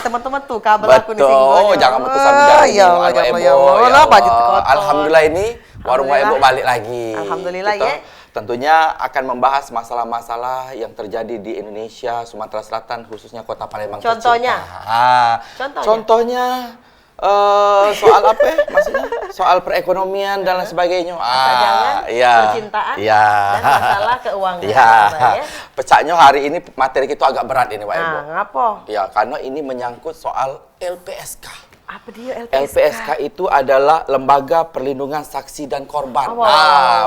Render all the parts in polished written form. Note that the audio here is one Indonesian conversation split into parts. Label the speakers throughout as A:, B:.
A: teman-teman tuh kabel aku nih
B: Betul, jangan putus sambung
A: ya Allah, ya Allah, ya Allah, baju kotor.
B: Alhamdulillah ini warung Waebo balik lagi.
A: Alhamdulillah
B: Kita
A: ya.
B: tentunya akan membahas masalah-masalah yang terjadi di Indonesia, Sumatera Selatan, khususnya Kota Palembang.
A: Contohnya?
B: Contohnya soal apa ya? Maksudnya soal perekonomian dan lain sebagainya.
A: Jangan
B: iya.
A: percintaan
B: Iya.
A: dan masalah keuangan.
B: Iya.
A: Ya.
B: Pecahnya hari ini materi kita agak berat ini, Pak Ibu.
A: Ngapa?
B: Ya, karena ini menyangkut soal LPSK.
A: Apa dia LPSK?
B: LPSK itu adalah Lembaga Perlindungan Saksi dan Korban.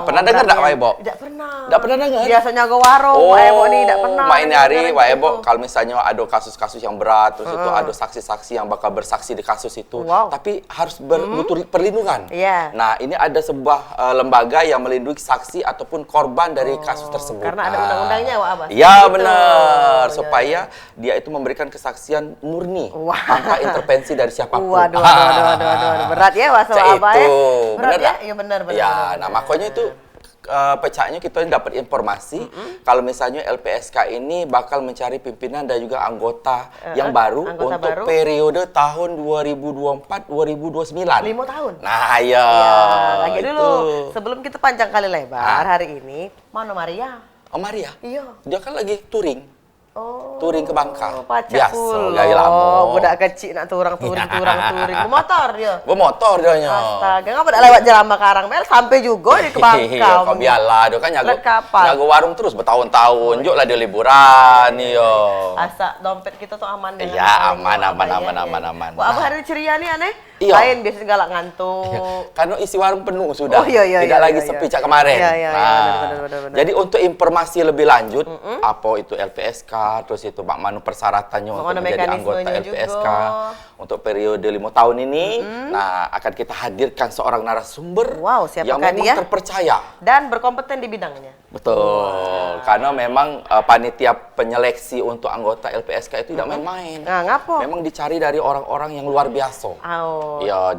B: Pernah dengar enggak, Pak Ibu?
A: Tidak pernah.
B: Tidak pernah dengar?
A: Biasanya ke warung, Pak Ibu nih tidak pernah.
B: Ini hari, Pak Ibu, kalau misalnya ada kasus-kasus yang berat, terus itu ada saksi-saksi yang bakal bersaksi di kasus itu, tapi harus butuh perlindungan.
A: Iya.
B: Nah, ini ada sebuah lembaga yang melindungi saksi ataupun korban dari kasus tersebut.
A: Karena ada undang-undangnya, Wak Abbas.
B: Iya, benar. Supaya dia itu memberikan kesaksian murni tanpa intervensi dari siapapun.
A: Waduh. Berat ya Wak Abah ya. Berat ya? Iya benar.
B: Ya, nah makanya itu pecahnya kita dapat informasi kalau misalnya LPSK ini bakal mencari pimpinan dan juga anggota yang baru untuk periode tahun 2024-2029.
A: 5 tahun?
B: Nah, ya.
A: Lagi dulu, sebelum kita panjang kali lebar hari ini, mana Maria?
B: Oh, Maria?
A: Iya.
B: Dia kan lagi touring.
A: Oh,
B: touring ke Bangka.
A: Biasa, gaya lama. Budak kecil nak touring. Bermotor dia.
B: Bermotor dia nya.
A: Astaga, ngapa dak lewat Jalan Bakarang, Mel sampai juga di ke Bangka.
B: Kau biarlah, dia kan
A: jaga
B: warung terus bertahun-tahun. Juk lah dia liburan yo.
A: Asa dompet kita tuh aman dengan.
B: Iya, aman.
A: Wah, Abah hari ceria nih aneh.
B: Iya.
A: Lain biasanya galak ngantuk.
B: Karena isi warung penuh sudah. Tidak lagi sepi cak kemarin.
A: Benar.
B: Jadi untuk informasi lebih lanjut, apa itu LPSK, terus itu bagaimana persyaratannya untuk menjadi anggota LPSK untuk periode 5 tahun ini. Nah, akan kita hadirkan seorang narasumber yang memang terpercaya
A: dan berkompeten di bidangnya.
B: Betul. Karena memang panitia penyeleksi untuk anggota LPSK itu tidak main-main.
A: Nah, ngapa?
B: Memang dicari dari orang-orang yang luar biasa. Ya,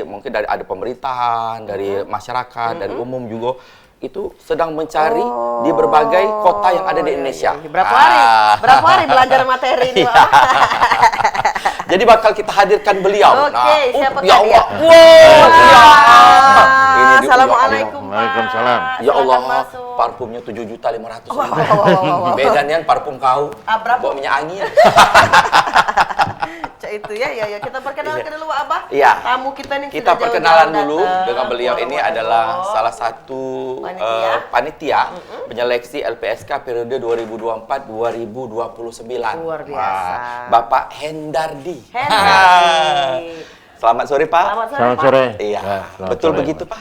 B: mungkin dari ada pemerintahan, dari masyarakat, dari umum juga itu sedang mencari di berbagai kota yang ada di Indonesia.
A: Berapa hari belajar materi ini?
B: Jadi bakal kita hadirkan beliau.
A: Siapa
B: ya Allah.
A: Assalamualaikum.
C: Waalaikumsalam.
B: Ya Allah, parfumnya 7.500.000. Bedanya parfum kau. Bawa minyak angin.
A: Itu ya, kita perkenalkan dulu Pak Abah.
B: Iya.
A: Tamu kita nih
B: kita perkenalan dulu dengan beliau. Ini adalah salah satu panitia penyeleksi LPSK periode 2024-2029.
A: Luar biasa.
B: Bapak Hendardi. Selamat sore Pak.
C: Selamat sore.
B: Iya. Betul sore, begitu Pak.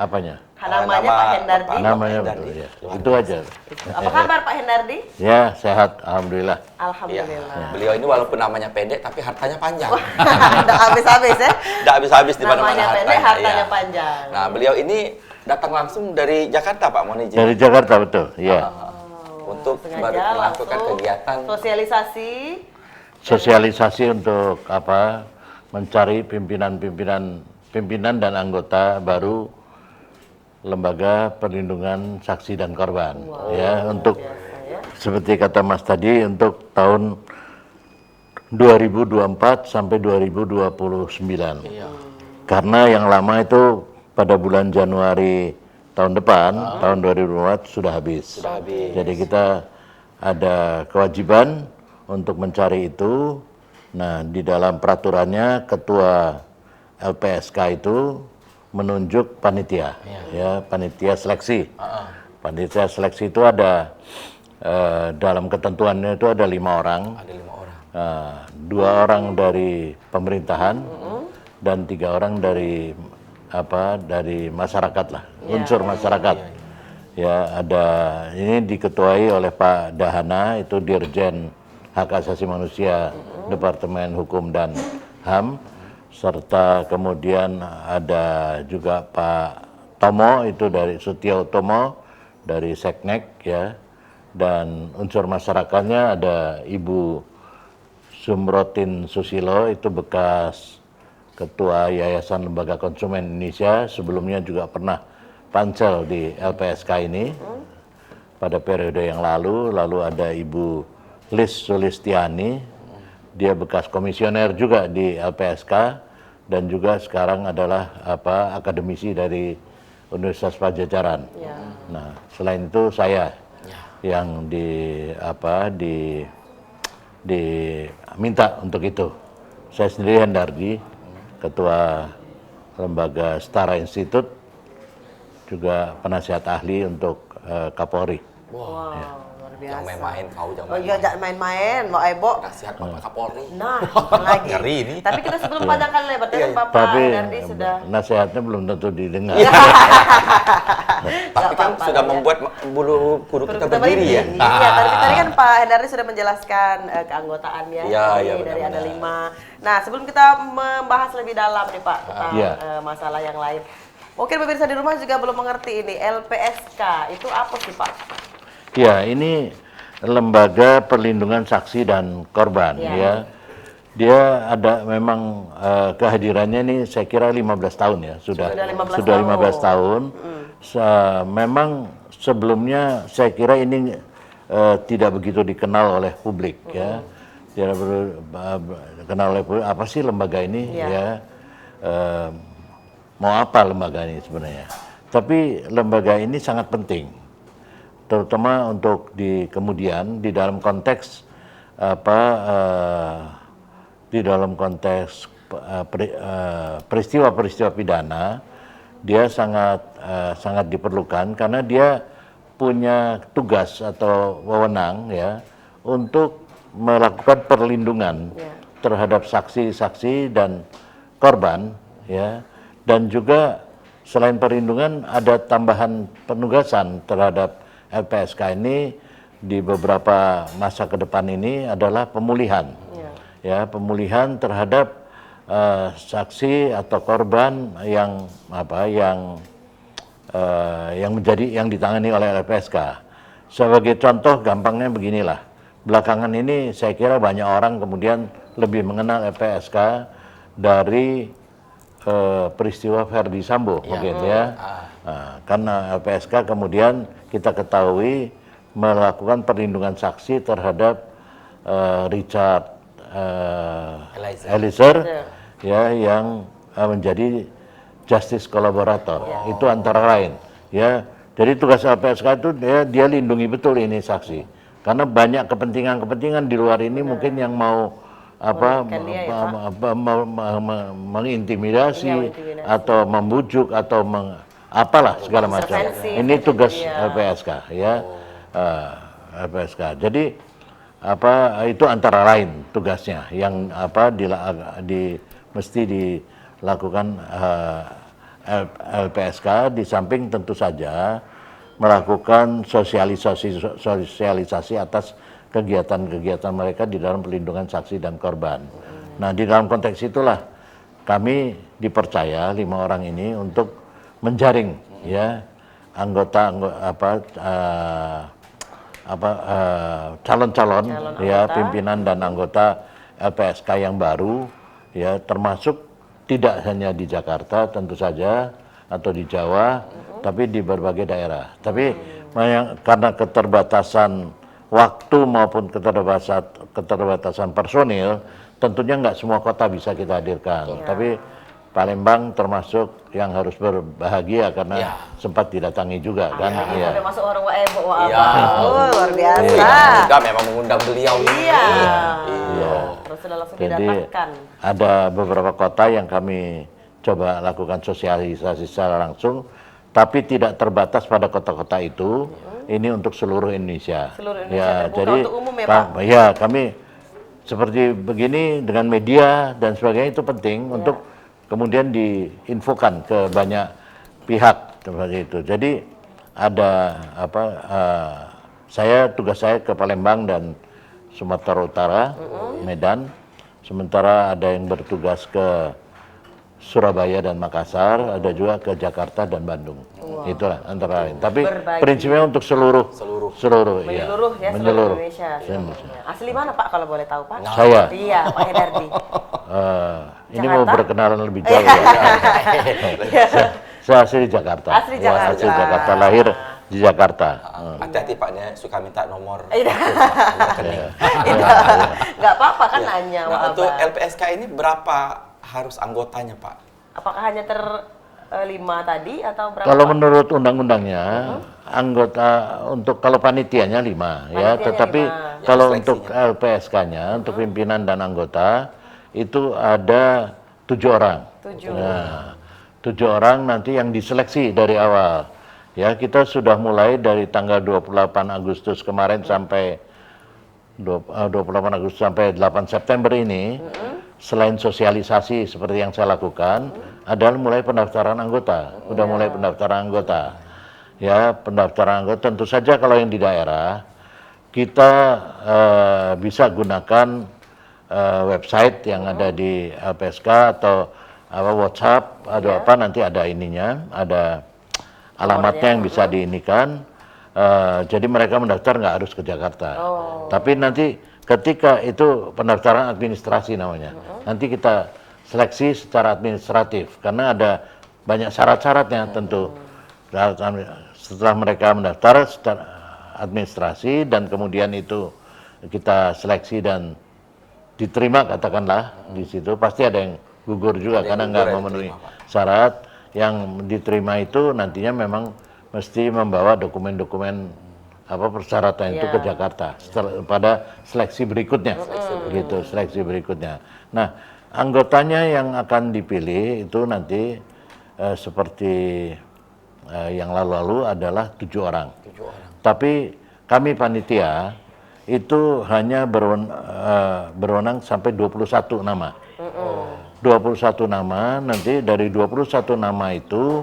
C: Apanya?
A: Namanya Pak Hendardi.
C: Namanya betul ya. Itu aja.
A: Apa kabar Pak Hendardi?
C: Ya, sehat. Alhamdulillah.
A: Alhamdulillah.
B: Ya. Beliau ini walaupun namanya pendek tapi hartanya panjang.
A: Nggak habis-habis ya?
B: Nggak habis-habis di mana-mana
A: namanya pendek, hartanya panjang.
B: Nah, beliau ini datang langsung dari Jakarta Pak, mohon izin.
C: Dari Jakarta, betul. Iya.
B: Untuk melakukan kegiatan
C: sosialisasi untuk apa? Mencari pimpinan dan anggota baru Lembaga Perlindungan Saksi dan Korban. Untuk seperti kata Mas tadi, untuk tahun 2024 sampai 2029. Karena yang lama itu pada bulan Januari tahun depan, tahun 2024 sudah habis. Jadi kita ada kewajiban untuk mencari itu. Nah, di dalam peraturannya ketua LPSK itu menunjuk panitia, panitia seleksi. Panitia seleksi itu ada dalam ketentuannya itu ada 5 orang.
B: Ada 5 orang.
C: 2 orang dari pemerintahan dan 3 orang dari masyarakat lah, unsur masyarakat. Ya, ada ini diketuai oleh Pak Dahana, itu Dirjen Hak Asasi Manusia Departemen Hukum dan HAM, serta kemudian ada juga Pak Tomo, itu dari Sutio Tomo dari Seknek ya, dan unsur masyarakatnya ada Ibu Sumrotin Susilo, itu bekas Ketua Yayasan Lembaga Konsumen Indonesia, sebelumnya juga pernah pansel di LPSK ini pada periode yang lalu ada Ibu Lis Sulistiani dia bekas komisioner juga di LPSK dan juga sekarang adalah akademisi dari Universitas Padjadjaran. Nah, selain itu saya yang diminta untuk itu. Saya sendiri Hendardi, ketua lembaga Setara Institute, juga penasihat ahli untuk Kapolri.
A: Wow, luar biasa.
B: Yang main-main kau jangan.
A: Oh iya, jangan main-main, Mbak Ebo.
B: Nasihat Bapak Kapolri.
A: Nah, lagi.
B: Ngeri ini.
A: Tapi kita sebelum panjang kali lebar, kan Bapak
C: Tapi
A: Hendardi sudah.
C: nasihatnya belum tentu didengar.
B: Tapi kan
A: apa-apa
B: sudah
A: ya.
B: membuat bulu kuduk kita
A: Kita
B: berdiri ya.
A: Iya, tadi kan Pak Hendardi sudah menjelaskan keanggotaannya
B: Iya, iya,
A: dari ada
B: benar-benar.
A: 5. Nah, sebelum kita membahas lebih dalam nih Pak tentang
C: Iya.
A: masalah yang lain. Mungkin pemirsa di rumah juga belum mengerti ini LPSK itu apa sih Pak?
C: Ya, ini lembaga perlindungan saksi dan korban ya. Dia ada memang kehadirannya ini saya kira 15 tahun ya, sudah 15 tahun. Memang sebelumnya saya kira ini tidak begitu dikenal oleh publik ya. Tidak dikenal oleh publik, apa sih lembaga ini ya. Mau apa lembaga ini sebenarnya? Tapi lembaga ini sangat penting, terutama untuk di kemudian di dalam konteks di dalam konteks peristiwa-peristiwa pidana, dia sangat diperlukan karena dia punya tugas atau wewenang ya untuk melakukan perlindungan terhadap saksi-saksi dan korban ya. Dan juga selain perlindungan ada tambahan penugasan terhadap LPSK ini di beberapa masa ke depan ini adalah pemulihan. Ya, pemulihan terhadap saksi atau korban yang yang ditangani oleh LPSK. Sebagai contoh gampangnya beginilah. Belakangan ini saya kira banyak orang kemudian lebih mengenal LPSK dari peristiwa Verdi Sambo mungkin ya. Karena LPSK kemudian kita ketahui melakukan perlindungan saksi terhadap Richard Eliezer ya yang menjadi justice collaborator. Itu antara lain ya. Jadi tugas LPSK itu dia lindungi betul ini saksi. Karena banyak kepentingan-kepentingan di luar ini mungkin yang mau mengintimidasi atau membujuk atau apalah segala macam. Ini tugas LPSK ya. LPSK. Jadi itu antara lain tugasnya yang mesti dilakukan LPSK di samping tentu saja melakukan sosialisasi atas kegiatan-kegiatan mereka di dalam perlindungan saksi dan korban. Nah, di dalam konteks itulah kami dipercaya 5 orang ini untuk menjaring ya calon-calon ya pimpinan dan anggota LPSK yang baru ya, termasuk tidak hanya di Jakarta tentu saja atau di Jawa, tapi di berbagai daerah. Tapi karena keterbatasan waktu maupun keterbatasan personil, tentunya nggak semua kota bisa kita hadirkan. Tapi Palembang termasuk yang harus berbahagia karena sempat didatangi juga kan.
A: Sampai masuk orang Ebo luar biasa.
B: Juga memang mengundang beliau.
A: Terus sudah langsung
C: Jadi
A: didatangkan.
C: ada beberapa kota yang kami coba lakukan sosialisasi secara langsung, tapi tidak terbatas pada kota-kota itu. Ini untuk seluruh Indonesia.
A: Seluruh Indonesia,
C: Ya,
A: terbuka
C: jadi
A: untuk umum ya, Pak?
C: Ya, kami seperti begini dengan media dan sebagainya itu penting untuk kemudian diinfokan ke banyak pihak seperti itu. Jadi ada tugas saya ke Palembang dan Sumatera Utara, Medan. Sementara ada yang bertugas ke Surabaya dan Makassar, ada juga ke Jakarta dan Bandung. Itulah antara lain. Tapi prinsipnya untuk seluruh
A: menyeluruh ya, seluruh Indonesia. Asli mana Pak kalau boleh tahu Pak?
C: Saya.
A: Iya, Pak Hendardi.
C: Ini mau berkenalan lebih jauh ya. Saya asli Jakarta.
A: Asli Jakarta.
C: Asli Jakarta, lahir di Jakarta.
B: Hati-hati Pak, dia suka minta nomor
A: Iya.
B: rekening.
A: Nggak apa-apa kan
B: Iya.
A: nanya.
B: Nah,
A: Pak
B: untuk
A: Abah.
B: LPSK ini berapa harus anggotanya Pak?
A: Apakah hanya lima tadi atau berapa?
C: Kalau menurut undang-undangnya, anggota untuk kalau panitianya 5 ya,
A: Panitianya
C: tetapi
A: 5.
C: kalau
B: Yang
C: untuk LPSK-nya, untuk pimpinan dan anggota itu ada 7 orang.
A: 7.
C: Nah, 7 orang nanti yang diseleksi dari awal. Ya, kita sudah mulai dari tanggal 28 Agustus kemarin sampai 28 Agustus sampai 8 September ini. Selain sosialisasi seperti yang saya lakukan, adalah mulai pendaftaran anggota. Udah mulai pendaftaran anggota. Ya, pendaftaran anggota tentu saja kalau yang di daerah kita bisa gunakan website yang ada di LPSK atau WhatsApp, ada apa nanti ada ininya, ada alamatnya yang bisa diinikan. Jadi mereka mendaftar nggak harus ke Jakarta. Tapi nanti ketika itu pendaftaran administrasi namanya, nanti kita seleksi secara administratif karena ada banyak syarat-syaratnya tentu. Setelah mereka mendaftar secara administrasi dan kemudian itu kita seleksi dan diterima katakanlah di situ, pasti ada yang gugur juga karena nggak memenuhi syarat. Yang diterima itu nantinya memang mesti membawa dokumen-dokumen persyaratan itu ke Jakarta pada seleksi berikutnya, gitu, seleksi berikutnya. Nah, anggotanya yang akan dipilih itu nanti seperti yang lalu-lalu adalah 7 orang. Tapi kami panitia itu hanya berwenang sampai 21 nama. 21 nama, nanti dari 21 nama itu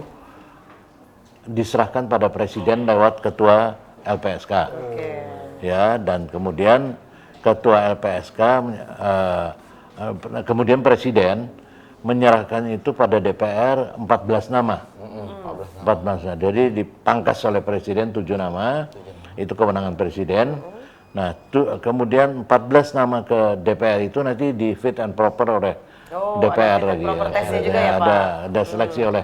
C: diserahkan pada presiden lewat ketua LPSK. Ya, dan kemudian ketua LPSK kemudian presiden menyerahkan itu pada DPR 14 nama. 14 nama. Jadi dipangkas oleh presiden 7 nama. Itu kewenangan presiden. Nah, kemudian 14 nama ke DPR itu nanti di fit and proper oleh DPR lagi ya.
A: Juga ya, Pak?
C: Ada seleksi oleh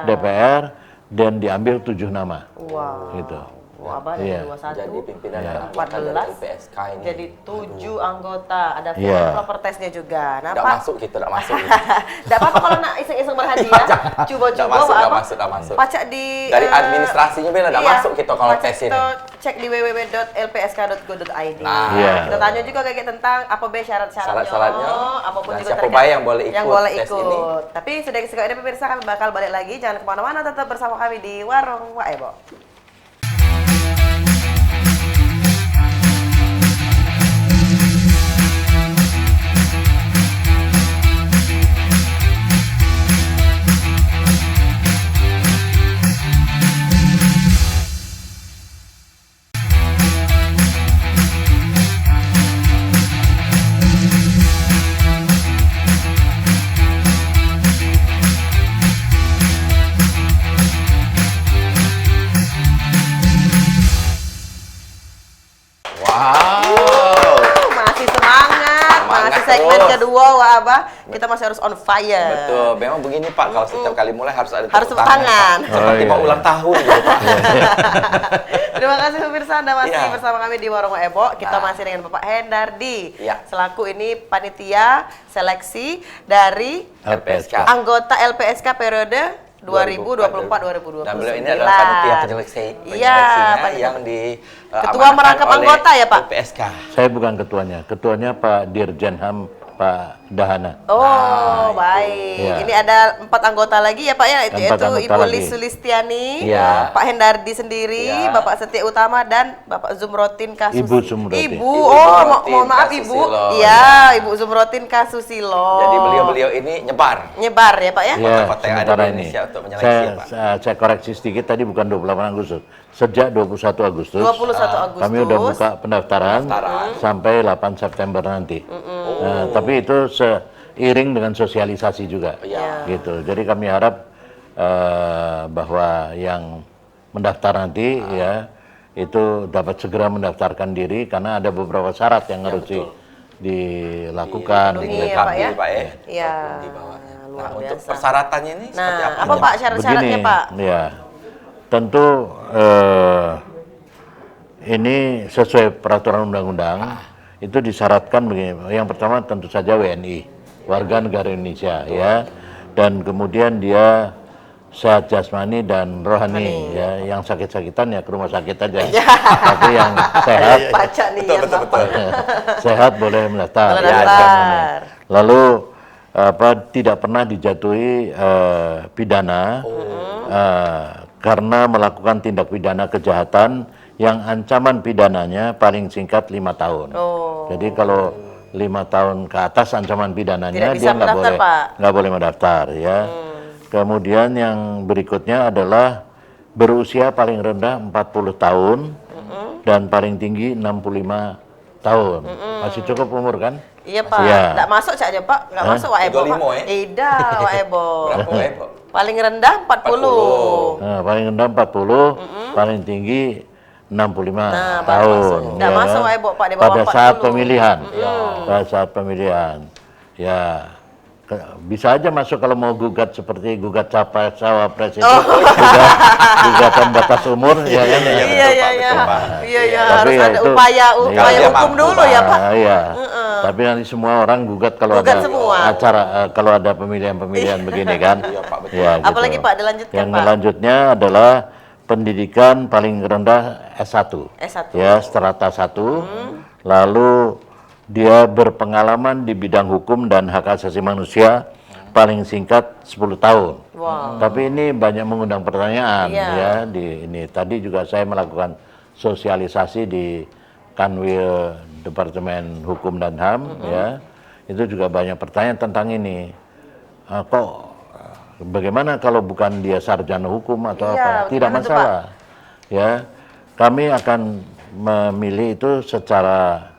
C: DPR dan diambil 7 nama.
A: Wow.
C: Gitu.
A: Abah dari 21,
B: Jadi pimpinan dan anggota
A: 14,
B: dari LPSK ini.
A: jadi 7 anggota. Ada fit and proper testnya juga. Nah,
B: Nggak
A: Pak,
B: masuk gitu, nggak masuk.
A: nggak apa-apa kalau nak iseng-iseng berhadiah, coba-coba
B: Nggak masuk.
A: pacak di
B: Dari administrasinya Bella nggak masuk gitu kalau
A: pacak
B: tes ini.
A: kita cek di www.lpsk.go.id.
B: Nah,
A: Kita tanya juga kayak tentang apa be syarat-syaratnya,
B: Syarat-syaratnya,
A: apapun
B: dan
A: juga
B: siapa
A: terkait
B: baik yang boleh
A: yang
B: ikut
A: boleh
B: tes
A: ikut.
B: ini.
A: Tapi sudah sekali ini pemirsa, kami bakal balik lagi, jangan kemana-mana, tetap bersama kami di Warung Waebo. Masih semangat, masih segmen
B: terus.
A: kedua Wak Abah, kita masih harus on fire.
B: Betul, memang begini Pak, kalau setiap kali mulai harus ada
A: Harus
B: tepuk
A: tepuk tangan.
B: Pak. Seperti mau ulang tahun gitu Pak.
A: Terima kasih pemirsa, Anda masih
B: Iya.
A: bersama kami di Warung Ebo. Kita
B: Nah.
A: masih dengan Bapak Hendardi,
B: Iya.
A: selaku ini panitia seleksi dari
C: LPSK.
A: anggota LPSK periode 2024-2029.
B: Dan beliau ini adalah panitia penyeleksinya
A: Iya,
B: yang di
A: Ketua
B: amanahkan
A: merangkap
B: oleh
A: anggota ya, Pak?
B: LPSK.
C: Saya bukan ketuanya. Ketuanya Pak Dirjen HAM Pak Dahana.
A: Oh, baik.
C: Iya.
A: Ini ada 4 anggota lagi ya Pak ya,
C: 4
A: yaitu
C: anggota
A: Ibu
C: lagi.
A: Lis Sulistiani,
C: Iya.
A: Pak Hendardi sendiri,
B: Iya.
A: Bapak Setia Utama dan Bapak Zumrotin Kasus.
C: Ibu Zumrotin.
A: Ibu,
B: Ibu Zumrotin
A: mohon maaf Ibu.
B: Kasusilo.
A: Iya, Ibu Zumrotin Kasusilo.
B: Jadi beliau-beliau ini nyebar.
A: nyebar ya Pak ya?
C: Ya,
B: Kota-kota yang ada
C: sementara
B: di
C: ini.
B: Indonesia untuk menyeleksi, Pak.
C: Saya koreksi sedikit, tadi bukan 28 Agustus. Sejak 21 Agustus,
A: 21 Agustus.
C: kami udah buka pendaftaran sampai 8 September nanti. Nah, tapi itu seiring dengan sosialisasi juga.
B: Iya.
C: Gitu. Jadi kami harap bahwa yang mendaftar nanti ya itu dapat segera mendaftarkan diri karena ada beberapa syarat yang harus dilakukan.
A: Dipenuhi
C: gitu.
A: ya, Pak, ya?
B: Pak ya.
A: Iya.
B: Di bawahnya.
A: Luar
B: Nah, untuk
A: biasa.
B: persyaratannya ini seperti
A: Nah,
B: apa?
A: apa Pak syarat-syaratnya
C: Begini,
A: Pak?
C: ya. tentu ini sesuai peraturan undang-undang itu disyaratkan begini. Yang pertama tentu saja WNI, warga negara Indonesia ya, dan kemudian dia sehat jasmani dan rohani ya, yang sakit-sakitan ya ke rumah sakit aja, tapi yang sehat
A: Baca nih yang
B: betul.
C: sehat boleh mendaftar.
A: Boleh
C: Ya,
A: daftar.
C: lalu tidak pernah dijatuhi pidana karena melakukan tindak pidana kejahatan yang ancaman pidananya paling singkat 5 tahun. Jadi kalau 5 tahun ke atas ancaman pidananya
A: Tidak bisa
C: dia nggak
A: mendaftar,
C: boleh
A: Pak.
C: nggak boleh mendaftar ya. Kemudian yang berikutnya adalah berusia paling rendah 40 tahun dan paling tinggi 65 tahun. Masih cukup umur kan?
A: Iya Pak,
C: Iya.
A: nggak masuk saja Pak, nggak masuk Wak Ebo Pak.
B: 25 ya?
A: Ida Wak Ebo.
B: Berapa Wak Ebo?
A: Paling rendah 40.
C: Nah, paling rendah 40, paling tinggi 65
A: Nah, baru
C: tahun.
A: masuk. Nggak masuk, Wak Ebo, Pak, di bawah
C: Pada
A: 40.
C: saat pemilihan. Pada saat pemilihan. Ya, bisa aja masuk kalau mau gugat seperti gugat cawapres itu, gugatan batas umur, ya kan?
A: Iya,
B: betul,
A: iya,
B: Pak,
A: iya.
B: betul, Pak.
A: Iya, iya,
C: Tapi
A: harus
C: ya
A: ada
C: itu-
A: upaya
B: Kalau dia
A: hukum
B: mampu,
A: dulu ya Pak.
C: Iya. Tapi nanti semua orang gugat kalau
A: Gugat
C: ada
A: semua.
C: acara, kalau ada pemilihan-pemilihan begini kan.
B: Iya, Pak, betul.
C: Ya,
A: Apalagi, Pak, dilanjutkan,
C: Yang
A: Pak.
C: selanjutnya adalah pendidikan paling rendah S1.
A: S1.
C: Ya, strata 1. Lalu dia berpengalaman di bidang hukum dan hak asasi manusia paling singkat 10 tahun.
A: Wow.
C: Tapi ini banyak mengundang pertanyaan
A: Iya.
C: ya di ini. Tadi juga saya melakukan sosialisasi di Kanwil Departemen Hukum dan HAM ya. Itu juga banyak pertanyaan tentang ini. Bagaimana kalau bukan dia sarjana hukum atau
A: Iya,
C: apa? Tidak
A: gimana tuh,
C: masalah. Ya. Kami akan memilih itu secara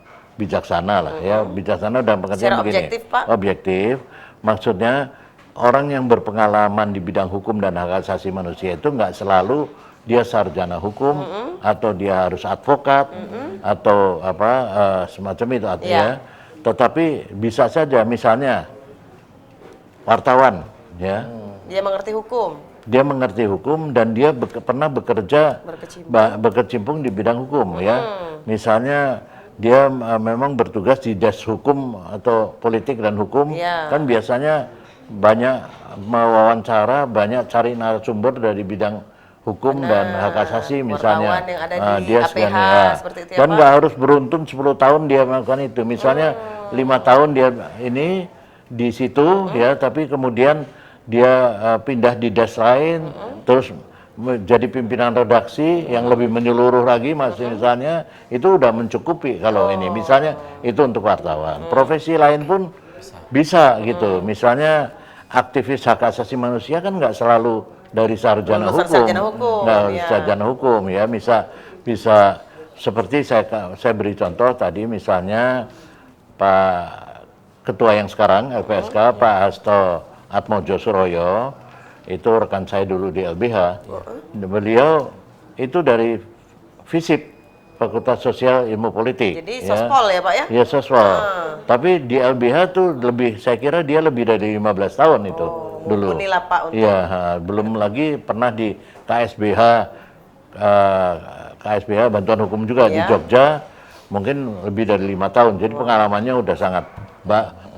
C: bijaksana lah ya. Bijaksana dalam pengertian
A: Secara
C: begini.
A: objektif, Pak?
C: Objektif. Maksudnya orang yang berpengalaman di bidang hukum dan hak asasi manusia itu nggak selalu dia sarjana hukum atau dia harus advokat atau apa semacam itu artinya. Tetapi bisa saja misalnya wartawan ya.
A: Dia mengerti hukum.
C: Dia mengerti hukum dan dia pernah bekerja berkecimpung di bidang hukum ya. Misalnya dia memang bertugas di Des Hukum atau Politik dan Hukum, kan biasanya banyak mewawancara, banyak cari narasumber dari bidang hukum dan hak asasi misalnya.
A: Wartawan yang ada di
C: Dia
A: APH,
C: sebenarnya
A: seperti itu ya,
C: dan
A: Pak?
C: nggak harus beruntun 10 tahun dia melakukan itu. Misalnya 5 tahun dia ini di situ ya, tapi kemudian dia pindah di des lain, terus jadi pimpinan redaksi yang lebih menyeluruh lagi, misalnya itu udah mencukupi kalau ini. Misalnya itu untuk wartawan. Profesi lain pun bisa gitu. Misalnya aktivis hak asasi manusia kan nggak selalu dari sarjana
A: Lulusan
C: hukum,
A: sarjana hukum,
C: nggak
A: ya.
C: sarjana hukum ya. Bisa seperti saya beri contoh tadi misalnya Pak Ketua yang sekarang LPSK Pak Hasto Atmojo Suroyo, itu rekan saya dulu di LBH. Beliau itu dari FISIP, Fakultas Sosial Ilmu Politik.
A: Jadi sospol ya Pak ya?
C: Iya sospol. Tapi di LBH tuh lebih, saya kira dia lebih dari 15 tahun itu dulu.
A: mumpuni lah, Pak, untuk-
C: Iya, belum lagi pernah di KSBH, KSBH Bantuan Hukum juga di Jogja, mungkin lebih dari 5 tahun. Jadi pengalamannya udah sangat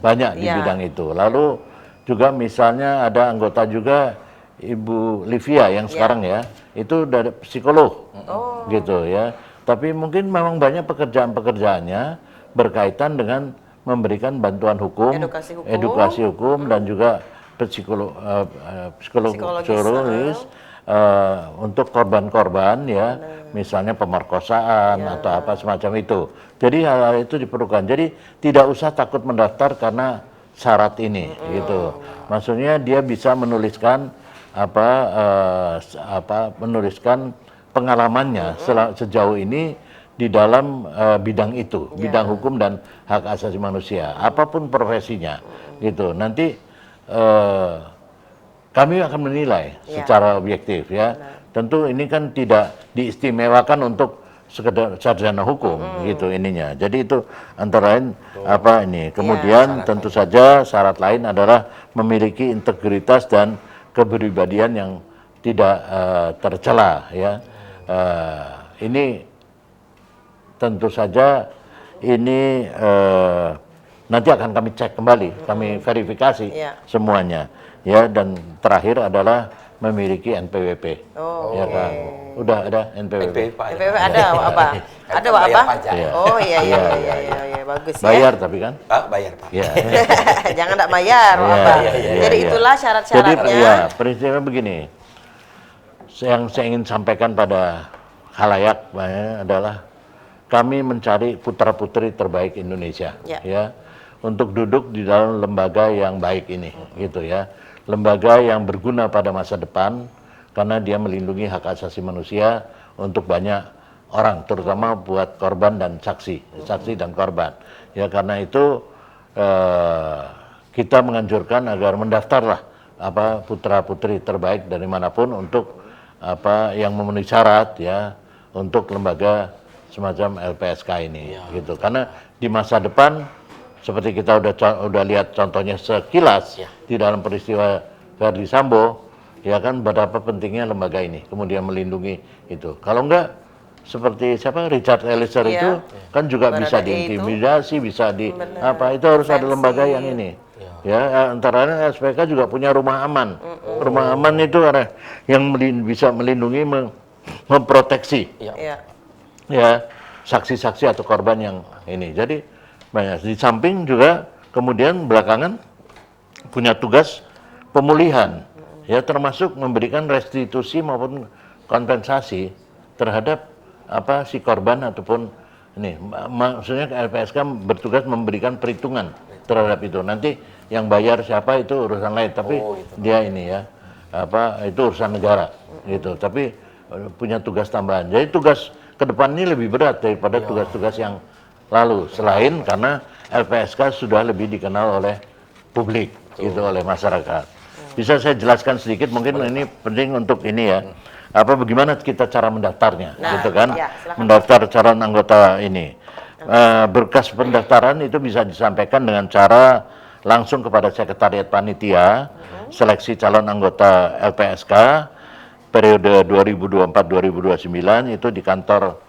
C: banyak di bidang itu. Lalu juga misalnya ada anggota juga Ibu Livia yang sekarang ya, itu dari psikolog gitu ya. Tapi mungkin memang banyak pekerjaan-pekerjaannya berkaitan dengan memberikan bantuan hukum, edukasi hukum dan juga psikologis untuk korban-korban ya, misalnya pemerkosaan atau apa semacam itu. Jadi hal-hal itu diperlukan. Jadi tidak usah takut mendaftar karena syarat ini gitu. Maksudnya dia bisa menuliskan menuliskan pengalamannya sejauh ini di dalam bidang itu, bidang hukum dan hak asasi manusia, apapun profesinya gitu. Nanti kami akan menilai secara objektif ya. Tentu ini kan tidak diistimewakan untuk sekedar sarjana hukum gitu ininya. Jadi itu antara lain apa ini. Kemudian tentu saja syarat lain adalah memiliki integritas dan kepribadian yang tidak tercela ya. Ini tentu saja ini nanti akan kami cek kembali, kami verifikasi semuanya ya. Dan terakhir adalah memiliki NPWP. Ya kan? Udah ada NPWP.
A: NPWP ada apa? Ada apa? Oh iya, bagus ya.
C: Bayar tapi kan?
B: Bayar Pak.
C: Ya.
A: Jangan tak bayar apa. Jadi itulah syarat-syaratnya.
C: Jadi ya, prinsipnya begini. Yang saya ingin sampaikan pada khalayak adalah kami mencari putra-putri terbaik Indonesia ya untuk duduk di dalam lembaga yang baik ini gitu ya. Lembaga yang berguna pada masa depan karena dia melindungi hak asasi manusia untuk banyak orang, terutama buat korban dan saksi dan korban. Ya karena itu kita menganjurkan agar mendaftarlah putra-putri terbaik dari manapun untuk yang memenuhi syarat ya untuk lembaga semacam LPSK ini gitu. Karena di masa depan seperti kita udah lihat contohnya sekilas di dalam peristiwa Verdi Sambo, ya kan betapa pentingnya lembaga ini, kemudian melindungi itu. Kalau enggak seperti siapa Richard Eliezer itu kan juga bisa diintimidasi, bisa itu harus ada lembaga yang ini. Ya, antara lain SPK juga punya rumah aman. Rumah aman itu yang bisa melindungi, memproteksi. Ya, saksi-saksi atau korban yang ini. Jadi banyak. Di samping juga kemudian belakangan punya tugas pemulihan, ya termasuk memberikan restitusi maupun kompensasi terhadap si korban ataupun ini. Maksudnya LPSK bertugas memberikan perhitungan terhadap itu. Nanti yang bayar siapa itu urusan lain, tapi dia ini ya itu urusan negara gitu. Tapi punya tugas tambahan. Jadi tugas ke depan ini lebih berat daripada tugas-tugas yang lalu, selain karena LPSK sudah lebih dikenal oleh publik, gitu, oleh masyarakat. Bisa saya jelaskan sedikit, mungkin ini penting untuk ini ya, bagaimana kita cara mendaftarnya, gitu kan? Mendaftar calon anggota ini. Berkas pendaftaran itu bisa disampaikan dengan cara langsung kepada Sekretariat Panitia Seleksi Calon Anggota LPSK periode 2024-2029 itu di kantor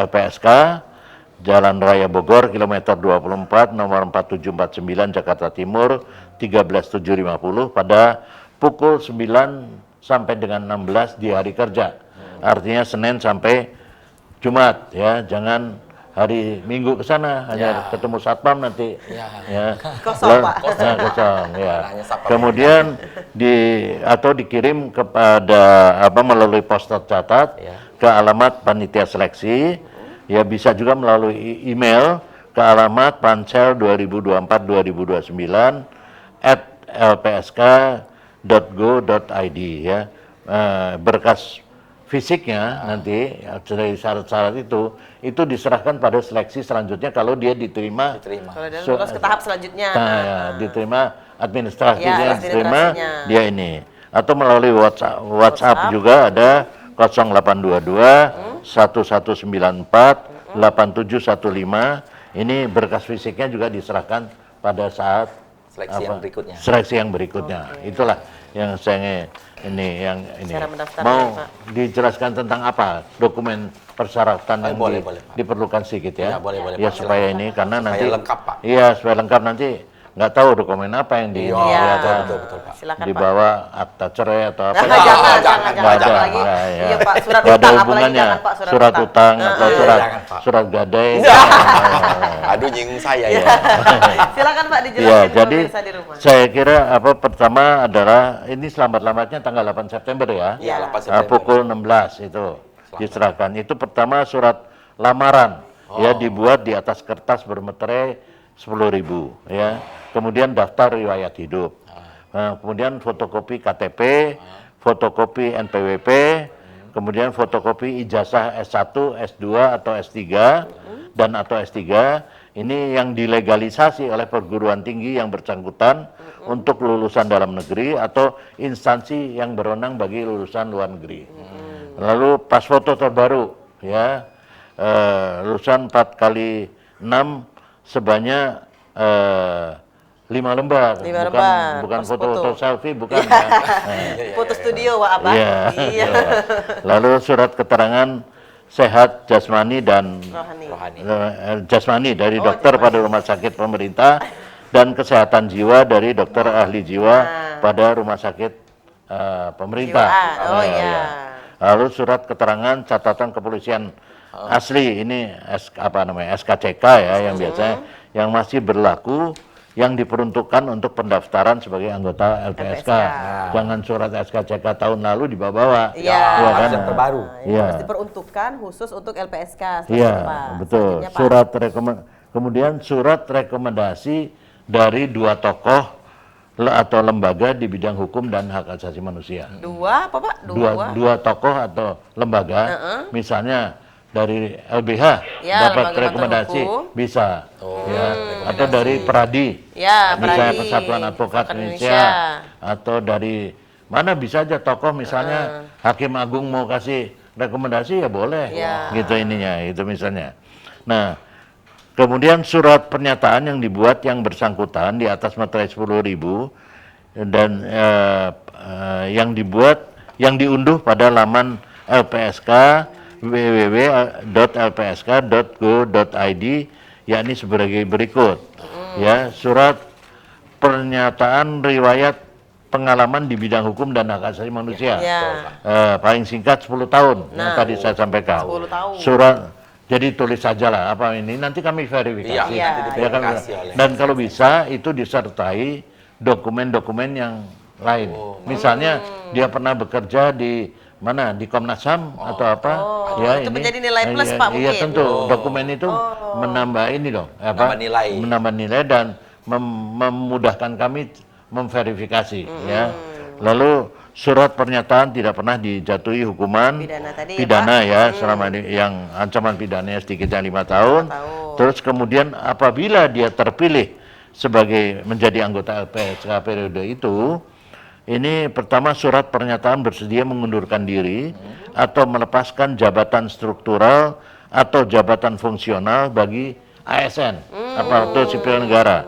C: LPSK Jalan Raya Bogor, kilometer 24, nomor 4749, Jakarta Timur, 13750 pada pukul 9 sampai dengan 16 di hari kerja. Artinya Senin sampai Jumat ya, jangan hari Minggu ke sana hanya ketemu satpam nanti. Ya.
A: Kosong, Pak.
C: Kosong ya. Kemudian dikirim kepada melalui pos tercatat ke alamat panitia seleksi. Ya bisa juga melalui email ke alamat pansel 2024-2029@lpsk.go.id ya. Berkas fisiknya nanti dari syarat-syarat itu diserahkan pada seleksi selanjutnya kalau dia diterima.
A: Kalau dia lulus ke tahap selanjutnya.
C: Diterima administrasinya, diterima dia ini. Atau melalui WhatsApp juga ada 0822 1194 8715. Ini berkas fisiknya juga diserahkan pada saat seleksi yang berikutnya. Itulah yang saya ini mau dijelaskan tentang apa dokumen persyaratan yang diperlukan sedikit ya. Ya supaya ini karena nanti lengkap, Pak. Iya, supaya lengkap nanti nggak tahu dokumen apa yang betul, Pak. Silakan, dibawa akta cerai atau apa.
A: Jangan lagi. Iya, Pak, surat utang,
C: ada hubungannya, surat utang atau surat gadai.
B: Aduh, nyinggung saya ya.
A: Silakan Pak dijelaskan.
C: Ya, jadi saya kira pertama adalah ini selambat-lambatnya tanggal 8 September ya.
B: Iya, 8 September.
C: Pukul 16 itu diserahkan. Itu pertama surat lamaran ya, dibuat di atas kertas bermeterai 10.000 ya. Kemudian daftar riwayat hidup. Kemudian fotokopi KTP, fotokopi NPWP, kemudian fotokopi ijazah S1, S2 atau S3 dan atau S3. Ini yang dilegalisasi oleh perguruan tinggi yang bersangkutan untuk lulusan dalam negeri atau instansi yang berwenang bagi lulusan luar negeri. Lalu pas foto terbaru ya, lulusan 4x6 sebanyak 5 lembar.
A: 5 lembar.
C: Bukan
A: Pas
C: foto-foto
A: foto.
C: selfie, bukan. Ya.
A: Foto studio, Wak Abah.
C: Iya.
A: Iya.
C: Lalu surat keterangan sehat jasmani dan
A: Rohani.
C: jasmani dari dokter pada rumah sakit pemerintah dan kesehatan jiwa dari dokter ahli jiwa pada rumah sakit pemerintah.
A: Jiwa. Oh
C: Ya,
A: iya.
C: ya. Lalu surat keterangan catatan kepolisian asli, ini SKCK ya, yang biasanya yang masih berlaku, yang diperuntukkan untuk pendaftaran sebagai anggota LPSK. Jangan surat SKCK tahun lalu dibawa-bawa.
A: Iya.
C: Ya,
B: Harus
C: kan?
B: yang terbaru.
C: Iya.
A: Harus diperuntukkan khusus untuk LPSK.
C: Iya,
A: Pak.
C: betul.
A: Selanjutnya, Pak.
C: Kemudian surat rekomendasi dari 2 tokoh atau lembaga di bidang hukum dan hak asasi manusia.
A: 2 apa, Pak?
C: 2 tokoh atau lembaga, misalnya dari LBH
A: Ya,
C: dapat
A: lembaga
C: rekomendasi
A: bantuan hukum.
C: bisa, ya, atau dari Peradi,
A: Ya,
C: misalnya
A: Peradi.
C: Persatuan Advokat Indonesia, atau dari mana bisa aja tokoh, misalnya Hakim Agung mau kasih rekomendasi ya boleh, gitu ininya, itu misalnya. Nah, kemudian surat pernyataan yang dibuat yang bersangkutan di atas materai 10.000 dan yang diunduh pada laman LPSK www.lpsk.go.id, yakni sebagai berikut. Ya, surat pernyataan riwayat pengalaman di bidang hukum dan hak asasi manusia. Paling singkat 10 tahun yang tadi saya sampaikan.
A: 10 tahun.
C: Surat, jadi tulis saja lah apa ini, nanti kami verifikasi.
B: Iya, nanti
C: Ya kan?
B: diverifikasi oleh.
C: Dan kalau bisa itu disertai dokumen-dokumen yang lain. Misalnya dia pernah bekerja di mana, di Komnas HAM atau apa? Ya,
A: itu
C: ini
A: menjadi nilai plus, Pak,
C: Iya,
A: mungkin.
C: tentu. Dokumen itu menambah ini dong, apa? Menambah nilai dan memudahkan kami memverifikasi, ya. Lalu surat pernyataan tidak pernah dijatuhi hukuman pidana ya, selama ini yang ancaman pidananya sedikitnya 5 tahun. Terus kemudian apabila dia terpilih sebagai menjadi anggota LPSK periode itu, ini pertama surat pernyataan bersedia mengundurkan diri atau melepaskan jabatan struktural atau jabatan fungsional bagi ASN, aparatur sipil negara,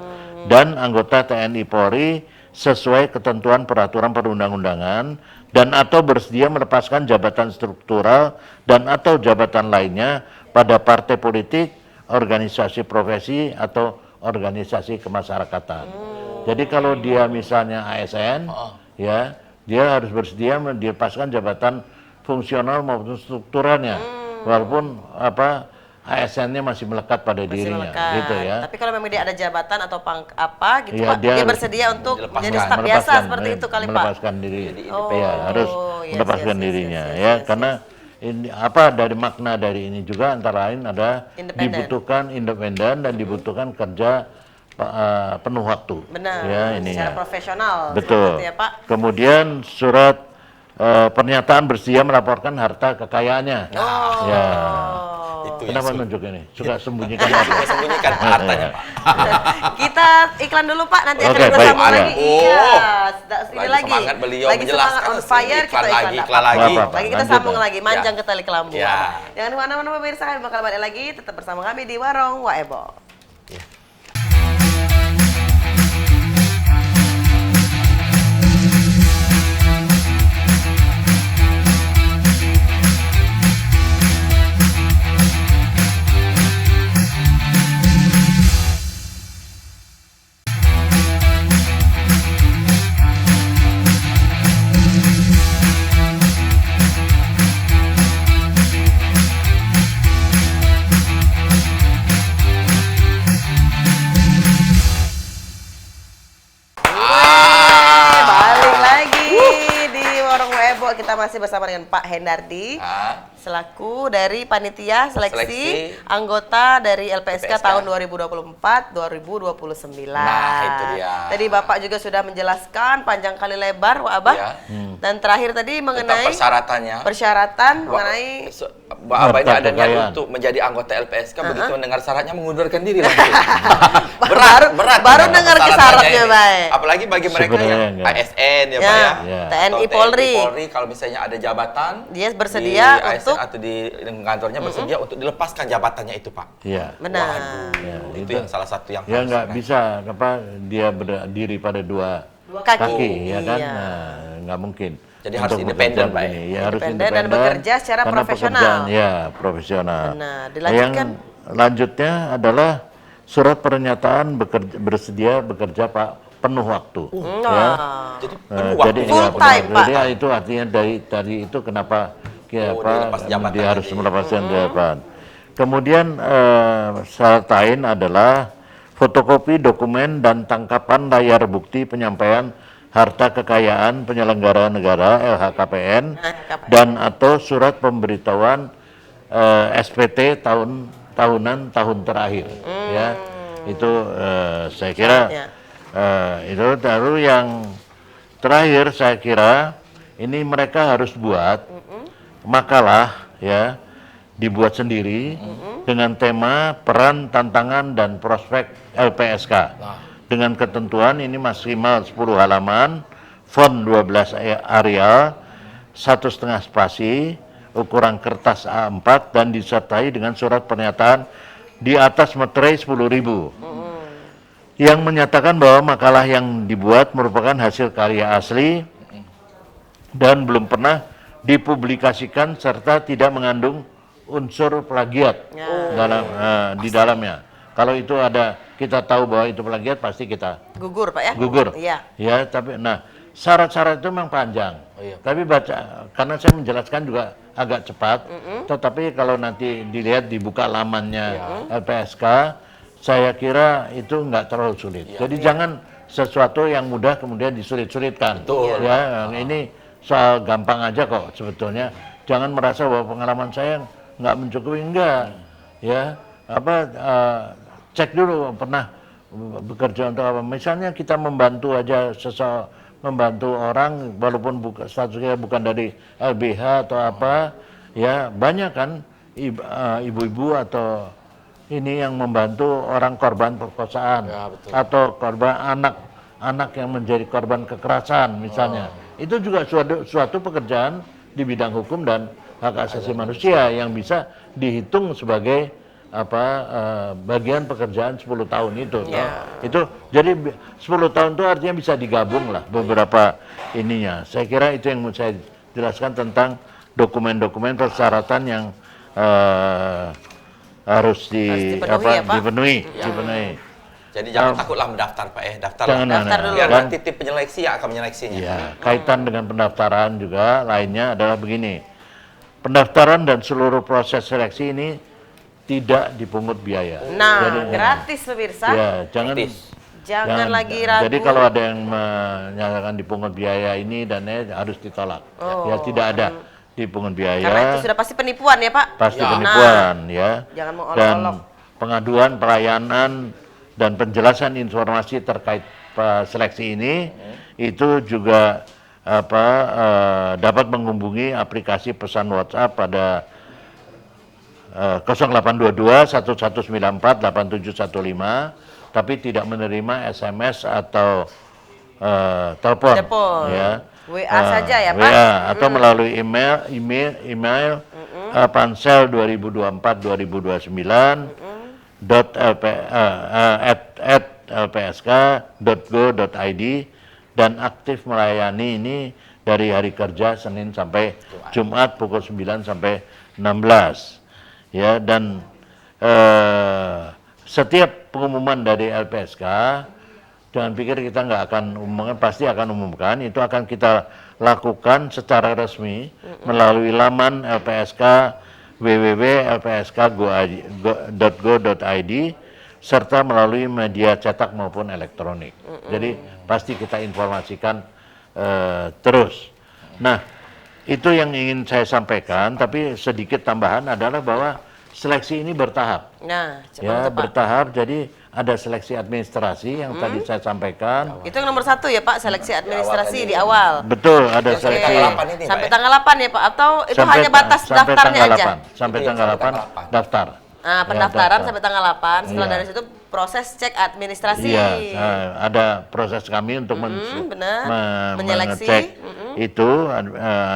C: dan anggota TNI Polri sesuai ketentuan peraturan perundang-undangan, dan atau bersedia melepaskan jabatan struktural dan atau jabatan lainnya pada partai politik, organisasi profesi atau organisasi kemasyarakatan. Jadi kalau dia misalnya ASN, ya, dia harus bersedia melepaskan jabatan fungsional maupun strukturalnya, walaupun apa ASN-nya masih melekat pada dirinya, gitu ya.
A: Tapi kalau memang dia ada jabatan atau apa gitu,
C: Ya,
A: Pak, dia bersedia untuk menjadi staf biasa seperti itu kali, Pak.
C: Melepaskan diri, ya, harus melepaskan dirinya, ya, karena ini apa dari makna dari ini juga antara lain ada dibutuhkan independen dan dibutuhkan kerja penuh waktu.
A: Benar.
C: Ya, ini
A: secara profesional.
C: Betul.
A: Ya, Pak.
C: Kemudian surat pernyataan bersedia melaporkan harta kekayaannya. Ya. Kenapa nunjuk ini? Suka sembunyikan harta.
B: Sembunyikan hartanya, Pak.
A: Kita iklan dulu, Pak. Nanti akan
C: Oke,
A: kita
C: baik.
A: sambung lagi. Iya. Ini
B: Lagi
A: lagi.
B: semangat beliau
A: lagi
B: menjelaskan,
A: semangat on fire,
B: iklan
A: kita
B: lagi,
A: iklan
B: iklan lagi.
A: Lagi kita
C: Lanjut,
A: sambung
C: ya.
A: lagi. Manjang ke tali kelambu.
B: Ya.
A: Jangan kemana-mana pemirsa, kami bakal balik lagi. Tetap bersama kami di Warung Waebo. Balik lagi di Warung Waebo. Kita masih bersama dengan Pak Hendardi selaku dari panitia seleksi anggota dari LPSK tahun 2024-2029.
B: Nah, itu dia.
A: Tadi Bapak juga sudah menjelaskan panjang kali lebar, Wak Abah. Dan terakhir tadi mengenai persyaratan mengenai
B: Abah ini ada niat untuk menjadi anggota LPSK, begitu mendengar syaratnya mengundurkan diri langsung. berat
A: baru dengar syaratnya, baik.
B: Apalagi bagi mereka yang ASN ya, Pak ya.
A: TNI Polri.
B: Kalau misalnya ada jabatan,
A: dia bersedia untuk
B: atau di kantornya bersedia untuk dilepaskan jabatannya itu, Pak.
C: Iya.
A: Benar.
B: Waduh,
C: Ya,
B: itu yang salah satu yang
C: ya
B: harus
C: nggak
B: keren.
C: bisa dia berdiri pada dua
A: kaki.
C: ya kan?
A: Iya.
C: Nah, nggak mungkin.
B: Jadi harus
C: Untuk
B: independen,
C: bekerja
B: Pak, ya?
C: begini. Ya, harus
A: Independen dan bekerja secara
C: karena
A: profesional.
C: pekerjaan, ya, profesional.
A: Benar. Dilanjutkan.
C: Yang lanjutnya adalah surat pernyataan bersedia bekerja Pak penuh waktu. Ya.
B: Jadi
C: Nah,
B: penuh waktu.
C: jadi
A: Full
C: ya,
A: time,
C: penuh.
A: Pak.
C: Jadi itu artinya dari itu kenapa
B: dilepas jabatan
C: dia harus
B: tadi.
C: melepaskan jabatan. Kemudian syarat lain adalah fotokopi dokumen dan tangkapan layar bukti penyampaian harta kekayaan penyelenggara negara LHKPN dan atau surat pemberitahuan SPT tahunan tahun terakhir. Ya, itu saya kira itu. Lalu yang terakhir saya kira ini mereka harus buat makalah, ya, dibuat sendiri dengan tema peran, tantangan, dan prospek LPSK. Dengan ketentuan ini maksimal 10 halaman, font 12 Arial, 1,5 spasi, ukuran kertas A4 dan disertai dengan surat pernyataan di atas materai 10.000. Yang menyatakan bahwa makalah yang dibuat merupakan hasil karya asli dan belum pernah dipublikasikan serta tidak mengandung unsur plagiat di dalamnya. Kalau itu ada, kita tahu bahwa itu plagiat, pasti kita
A: Gugur, Pak, ya?
C: gugur.
A: Iya.
C: Ya, tapi syarat-syarat itu memang panjang. Tapi karena saya menjelaskan juga agak cepat, tetapi kalau nanti dilihat dibuka lamannya LPSK, saya kira itu nggak terlalu sulit. Jadi jangan sesuatu yang mudah kemudian disulit-sulitkan. Ya, ini soal gampang aja kok sebetulnya. Jangan merasa bahwa pengalaman saya nggak mencukupi, enggak. Ya, cek dulu pernah bekerja untuk apa. Misalnya kita membantu aja membantu orang walaupun statusnya bukan dari LBH atau apa, ya banyak kan ibu-ibu atau ini yang membantu orang korban perkosaan atau korban anak yang menjadi korban kekerasan misalnya. Itu juga suatu pekerjaan di bidang hukum dan hak asasi manusia yang bisa dihitung sebagai bagian pekerjaan 10 tahun itu. Itu jadi 10 tahun itu artinya bisa digabung lah beberapa ininya. Saya kira itu yang mau saya jelaskan tentang dokumen-dokumen persyaratan yang harus dipenuhi.
B: Jadi jangan takutlah mendaftar, Pak, daftar
A: dulu.
B: Biar nanti tim penyeleksi yang akan menyeleksinya.
C: Ya, kaitan dengan pendaftaran juga lainnya adalah begini. Pendaftaran dan seluruh proses seleksi ini tidak dipungut biaya.
A: Jadi, gratis pemirsa.
C: Ya, jangan
A: lagi ragu.
C: Jadi kalau ada yang menyatakan dipungut biaya ini dan harus ditolak. Ya, tidak ada dipungut biaya.
A: Karena itu sudah pasti penipuan ya, Pak?
C: Pasti penipuan, ya.
A: Jangan mau
C: Dan
A: olok-olok.
C: pengaduan, pelayanan, dan penjelasan informasi terkait seleksi ini itu juga dapat menghubungi aplikasi pesan WhatsApp pada 0822 1194 8715, tapi tidak menerima SMS atau telepon. Ya.
A: WA saja ya, Pak?
C: WA atau melalui email pansel2024-2029 lpsk.go.id dan aktif melayani ini dari hari kerja Senin sampai Jumat pukul 9 sampai 16. Ya, dan setiap pengumuman dari LPSK, jangan pikir kita nggak akan umumkan, pasti akan umumkan. Itu akan kita lakukan secara resmi melalui laman LPSK www.lpsk.go.id serta melalui media cetak maupun elektronik. Jadi pasti kita informasikan terus. Nah, itu yang ingin saya sampaikan, tapi sedikit tambahan adalah bahwa seleksi ini bertahap. Bertahap, jadi ada seleksi administrasi yang tadi saya sampaikan.
A: Itu yang nomor 1 ya, Pak, seleksi administrasi di awal.
C: Betul, ada seleksi.
A: Sampai tanggal 8 ya, Pak? Atau itu hanya batas daftarnya aja?
C: Sampai tanggal 8 daftar.
A: Nah, pendaftaran sampai tanggal 8, setelah dari situ proses cek administrasi.
C: Iya, ada proses kami untuk
A: menyeleksi
C: mengecek itu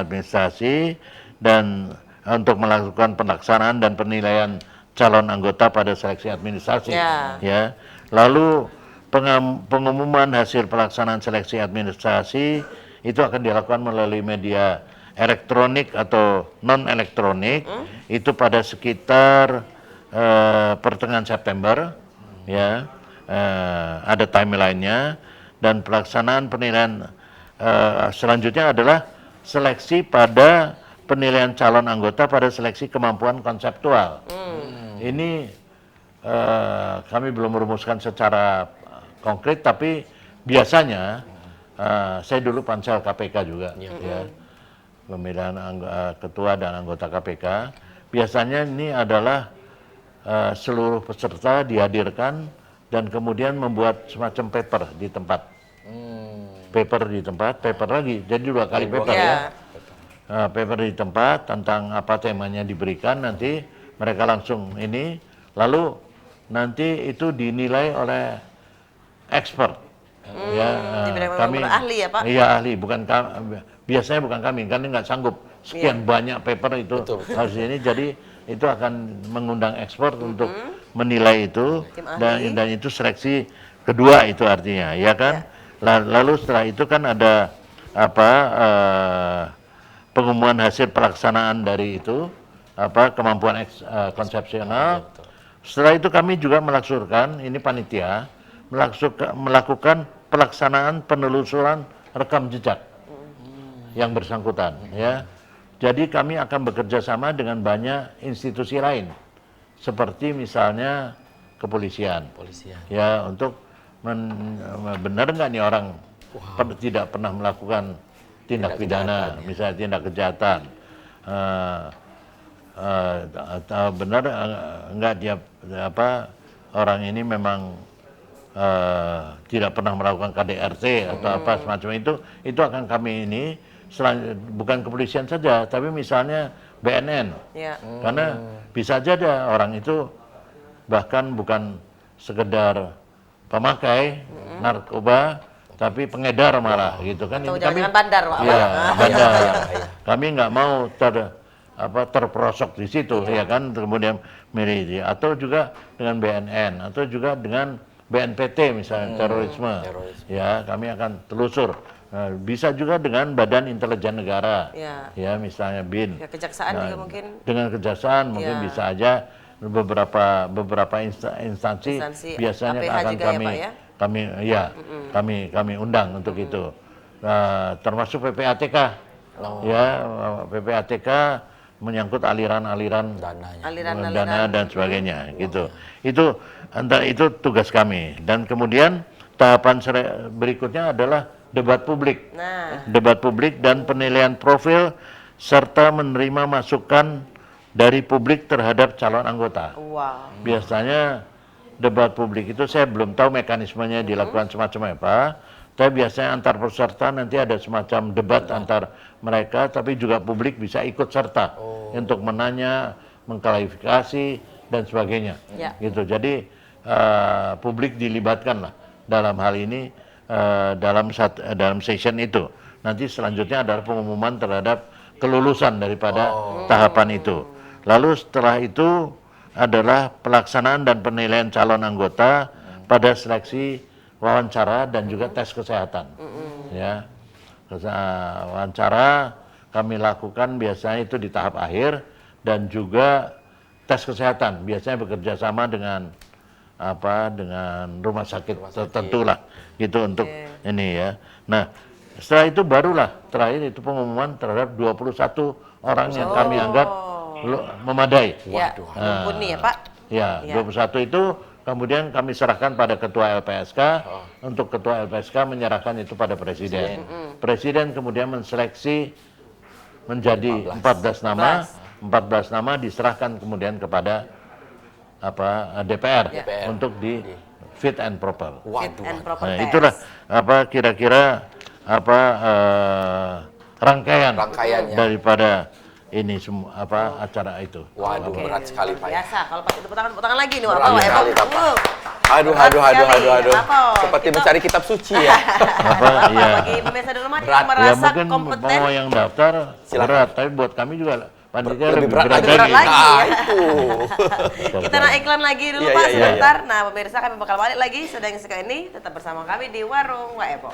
C: administrasi, dan untuk melakukan pelaksanaan dan penilaian calon anggota pada seleksi administrasi. Ya. Lalu pengumuman hasil pelaksanaan seleksi administrasi itu akan dilakukan melalui media elektronik atau non elektronik itu pada sekitar pertengahan September, ya. Ada timelinenya, dan pelaksanaan penilaian selanjutnya adalah seleksi pada penilaian calon anggota pada seleksi kemampuan konseptual. Ini kami belum merumuskan secara konkret, tapi biasanya saya dulu pansel KPK juga, ya, pemilihan ketua dan anggota KPK. Biasanya ini adalah seluruh peserta dihadirkan dan kemudian membuat semacam paper di tempat. Paper di tempat, paper lagi, jadi 2 kali paper, ya. Paper di tempat tentang apa temanya diberikan, nanti mereka langsung ini, lalu nanti itu dinilai oleh expert. Ya, kami
A: ahli ya Pak?
C: Iya, ahli, bukan biasanya bukan kami, kan nggak sanggup sekian banyak paper itu harus ini, jadi itu akan mengundang expert untuk menilai itu, dan itu seleksi kedua itu artinya, ya kan? Lalu setelah itu kan ada pengumuman hasil pelaksanaan dari itu, kemampuan konsepsional. Setelah itu kami juga melaksurkan, ini panitia melakukan pelaksanaan penelusuran rekam jejak yang bersangkutan, ya. Jadi kami akan bekerja sama dengan banyak institusi lain, seperti misalnya kepolisian, ya, untuk benar nggak nih orang tidak pernah melakukan tindak pidana, misalnya tindak kejahatan, benar nggak dia orang ini memang tidak pernah melakukan KDRT atau apa semacam itu akan kami ini, bukan kepolisian saja, tapi misalnya BNN, karena bisa saja orang itu bahkan bukan sekedar pemakai narkoba, tapi pengedar malah, gitu kan.
A: Atau jangan bandar, Pak.
C: Ya, bandar. Kami nggak mau terperosok di situ, ya kan, kemudian milih, atau juga dengan BNN, atau juga dengan BNPT misalnya, terorisme. Ya, kami akan telusur. Bisa juga dengan Badan Intelijen Negara, ya, misalnya BIN. Ya,
A: kejaksaan juga mungkin.
C: Dengan kejaksaan mungkin bisa aja, beberapa instansi biasanya
A: APH
C: akan
A: juga
C: kami undang untuk itu. Termasuk PPATK, ya, PPATK menyangkut aliran dana dan sebagainya, gitu. Itu tugas kami. Dan kemudian tahapan berikutnya adalah debat publik. Debat publik dan penilaian profil serta menerima masukan dari publik terhadap calon anggota. Biasanya debat publik itu saya belum tahu mekanismenya dilakukan semacam apa, tapi biasanya antar peserta nanti ada semacam debat antar mereka, tapi juga publik bisa ikut serta untuk menanya, mengklarifikasi dan sebagainya. Gitu. Jadi publik dilibatkan lah dalam hal ini, dalam session itu. Nanti selanjutnya adalah pengumuman terhadap kelulusan daripada tahapan itu. Lalu setelah itu adalah pelaksanaan dan penilaian calon anggota pada seleksi wawancara dan juga tes kesehatan. Ya, wawancara kami lakukan biasanya itu di tahap akhir, dan juga tes kesehatan biasanya bekerja sama dengan dengan rumah sakit tertentu lah, gitu, untuk ini, ya. Nah, setelah itu barulah terakhir itu pengumuman terhadap 21 orang yang kami anggap memadai.
A: Mumpuni ya Pak?
C: Ya, 21 itu kemudian kami serahkan pada ketua LPSK, untuk ketua LPSK menyerahkan itu pada presiden. Presiden kemudian menseleksi menjadi 14 nama, 14 nama diserahkan kemudian kepada DPR untuk di fit and proper. Nah, itulah kira-kira rangkaian daripada ini semua acara itu.
B: Waduh, berat sekali Pak.
A: Biasa, kalau pakai tepuk tangan lagi nih,
B: berat sekali Pak. Aduh. Seperti mencari kitab suci ya.
A: Bagi pemirsa di rumah yang merasa
C: mungkin
A: kompeten.
C: mau yang daftar berat, tapi buat kami juga panitia
B: lebih berat
C: lagi.
A: lagi.
B: Nah, itu.
A: Kita nak iklan lagi dulu
B: Iya,
A: Pak,
B: iya,
A: sebentar. Nah pemirsa kami bakal balik lagi. Sedang sekali ini tetap bersama kami di Warung Wak Ebo.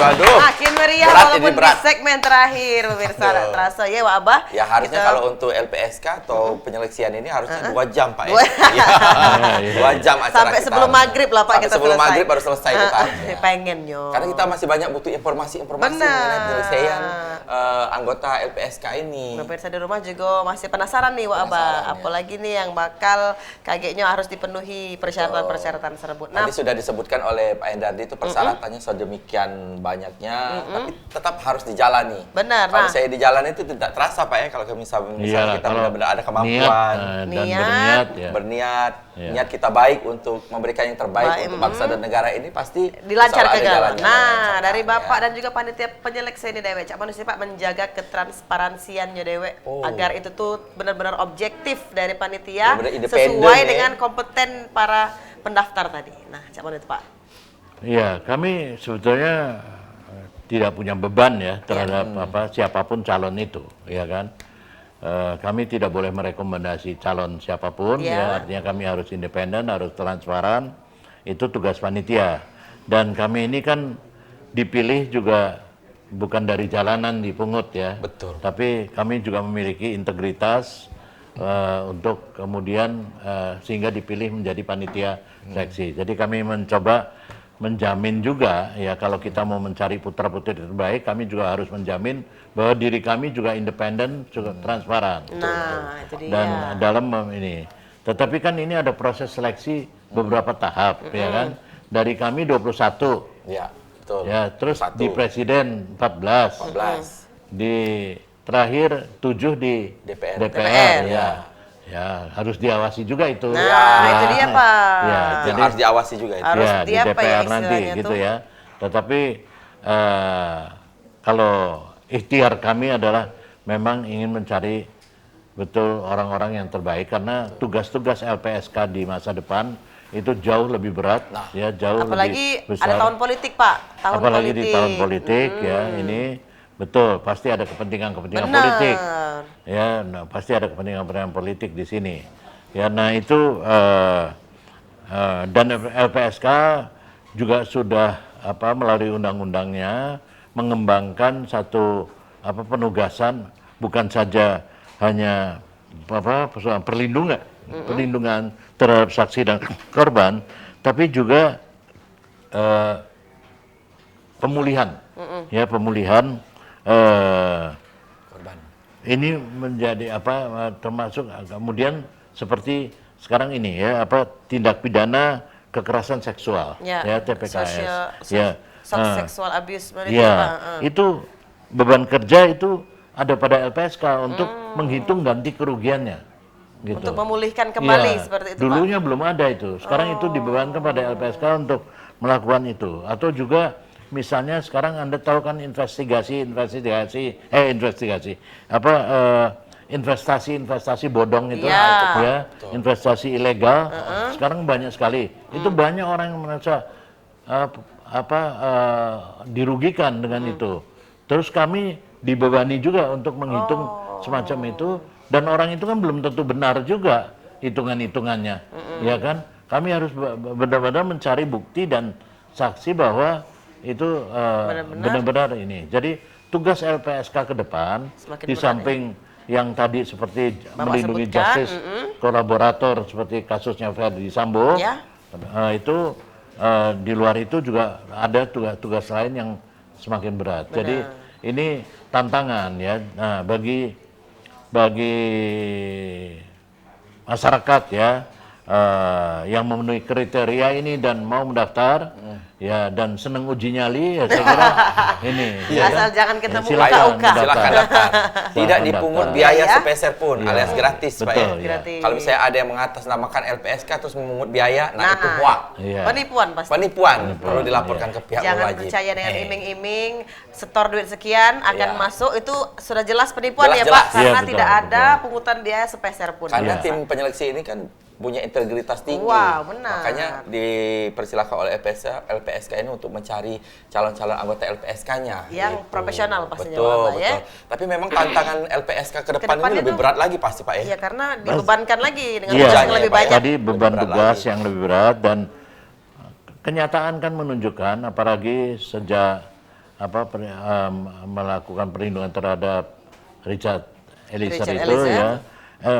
B: Aduh.
A: Makin meriah
B: Berat
A: walaupun
B: ini, berat.
A: di segmen terakhir pemirsa. Terasa ya Wak Abah.
B: Ya harusnya
A: Kita-
B: kalau untuk LPSK atau penyeleksian ini harusnya 2 jam Pak ya.
A: Dua-
B: Iya. 2 jam acara
A: Sampai
B: kita
A: sebelum
B: harusnya.
A: maghrib lah Pak
B: Sampai
A: kita
B: sebelum
A: selesai.
B: maghrib baru selesai itu Pak.
A: Pengen yo.
B: Karena kita masih banyak butuh informasi-informasi
A: Benar.
B: mengenai penyelesaian anggota LPSK ini.
A: Pemirsa di rumah juga masih penasaran nih Wak Abah.
B: Penasaran, ya.
A: Apalagi nih yang bakal kagetnya harus dipenuhi persyaratan-persyaratan tersebut. Nah,
B: Tadi sudah disebutkan oleh Pak Hendardi itu persyaratannya sedemikian banyaknya, tapi tetap harus dijalani.
A: Benar,
B: Kalau
A: nah.
B: saya di jalan itu tidak terasa Pak ya, kalau misalnya
C: Iyalah,
B: kita
C: kalau
B: benar-benar ada
C: niat,
B: kemampuan,
C: dan
A: Niat,
C: berniat ya.
B: berniat,
C: Iya.
B: niat kita baik untuk memberikan yang terbaik
A: Baik,
B: untuk bangsa dan negara ini pasti
A: dilancar
B: selalu
A: ke
B: ada
A: jalan.
B: jalannya.
A: Nah,
B: Lancar,
A: dari Bapak
B: ya.
A: dan juga panitia penyeleksi ini Dewe, Cak manusia Pak menjaga ketransparansiannya Dewe agar itu tuh benar-benar objektif dari panitia
B: Benar-benar independen,
A: sesuai
B: ya.
A: dengan kompeten para pendaftar tadi. Nah, Cak manusia Pak.
C: Iya, kami sebetulnya tidak punya beban ya terhadap siapapun calon itu, ya kan. Kami tidak boleh merekomendasi calon siapapun, ya artinya kami harus independen, harus transparan. Itu tugas panitia. Dan kami ini kan dipilih juga bukan dari jalanan dipungut ya.
B: Betul.
C: Tapi kami juga memiliki integritas untuk kemudian sehingga dipilih menjadi panitia seleksi. Jadi kami mencoba menjamin juga ya kalau kita mau mencari putra-putri terbaik, kami juga harus menjamin bahwa diri kami juga independen, juga transparan.
A: Nah, itu dia.
C: Dan dalam ini. Tetapi kan ini ada proses seleksi beberapa tahap ya kan. Dari kami 21.
B: Ya, betul.
C: Ya, terus
B: Satu.
C: di presiden 14.
B: 14.
C: Di terakhir 7 di
B: DPR.
C: DPR,
A: ya.
C: ya. Ya, harus diawasi juga itu.
A: Nah,
C: Ya.
A: itu dia Pak.
C: Ya,
B: Yang
C: jadi
B: harus diawasi juga itu.
A: Harus
C: ya,
A: di
C: di
A: apa ya
C: DPR nanti
A: istilahnya
C: gitu
A: tuh?
C: ya. Tetapi kalau ikhtiar kami adalah memang ingin mencari betul orang-orang yang terbaik karena tugas-tugas LPSK di masa depan itu jauh lebih berat, ya jauh
A: Apalagi
C: lebih besar.
A: ada tahun politik Pak, tahun
C: Apalagi
A: politik.
C: di tahun politik ya ini betul pasti ada kepentingan-kepentingan
A: Benar.
C: politik ya pasti ada kepentingan-kepentingan politik di sini ya. Nah itu dan LPSK juga sudah melalui undang-undangnya mengembangkan satu penugasan bukan saja hanya persoalan perlindungan terhadap saksi dan korban, tapi juga pemulihan ya pemulihan
B: Korban.
C: ini menjadi termasuk kemudian seperti sekarang ini ya tindak pidana kekerasan seksual ya TPKS ya
A: Sexual abuse berarti
C: ya
A: Pak.
C: itu beban kerja itu ada pada LPSK untuk menghitung ganti kerugiannya gitu.
A: Untuk memulihkan kembali
C: Iya,
A: seperti itu
C: dulunya belum ada itu. Sekarang itu dibebankan pada LPSK untuk melakukan itu. Atau juga misalnya sekarang Anda tahu kan investasi bodong itu
A: Iya.
C: investasi ilegal. Sekarang banyak sekali. Itu banyak orang yang merasa dirugikan dengan itu. Terus kami dibebani juga untuk menghitung semacam itu. Dan orang itu kan belum tentu benar juga hitungan-hitungannya, ya kan? Kami harus benar-benar mencari bukti dan saksi bahwa itu benar-benar ini. Jadi tugas LPSK ke depan
A: Semakin
C: di
A: berat,
C: samping yang tadi seperti
A: Bapak
C: melindungi
A: sebutkan,
C: justice kolaborator seperti kasusnya Verdi Sambo,
A: Ya.
C: itu di luar itu juga ada tugas-tugas lain yang semakin berat. Jadi ini tantangan ya. Nah, bagi masyarakat ya yang memenuhi kriteria ini dan mau mendaftar ya dan seneng uji nyali, ya saya kira ini.
A: Asal jangan ketemu
C: silakan
A: uka-uka.
B: Silakan daftar. Tidak dipungut biaya sepeser pun,
C: Iya.
B: alias gratis, Pak ya.
C: Betul, iya.
A: Gratis.
B: Kalau misalnya ada yang mengatasnamakan LPSK terus memungut biaya, nah itu hoax.
C: Iya.
A: Penipuan pasti.
B: Penipuan perlu dilaporkan ke pihak
A: Jangan
B: wajib.
A: percaya dengan iming-iming, setor duit sekian akan
B: Iya.
A: masuk, itu sudah jelas penipuan ya
B: Jelas-jelas.
A: Pak, karena
C: Iya, betul,
A: tidak ada
C: betul.
A: pungutan biaya sepeser pun.
B: Karena
C: Iya.
B: tim penyeleksi ini kan punya integritas tinggi.
A: Wow, benar.
B: Makanya dipersilakan oleh LPSK ini untuk mencari calon-calon anggota LPSK-nya.
A: Yang profesional pastinya,
B: Betul,
A: Bapak,
B: betul.
A: ya.
B: Tapi memang tantangan LPSK ke depan
A: depan
B: ini lebih
A: itu-
B: berat lagi pasti, Pak ya.
A: Iya, karena dibebankan lagi dengan
C: Iya,
A: tugas yang lebih
B: Pak, ya.
A: banyak.
C: Tadi beban
B: Berat
C: tugas
B: lagi.
C: yang lebih berat dan kenyataan kan menunjukkan, apalagi sejak melakukan perlindungan terhadap Richard Eliezer
A: Richard
C: itu
A: Eliezer.
C: ya,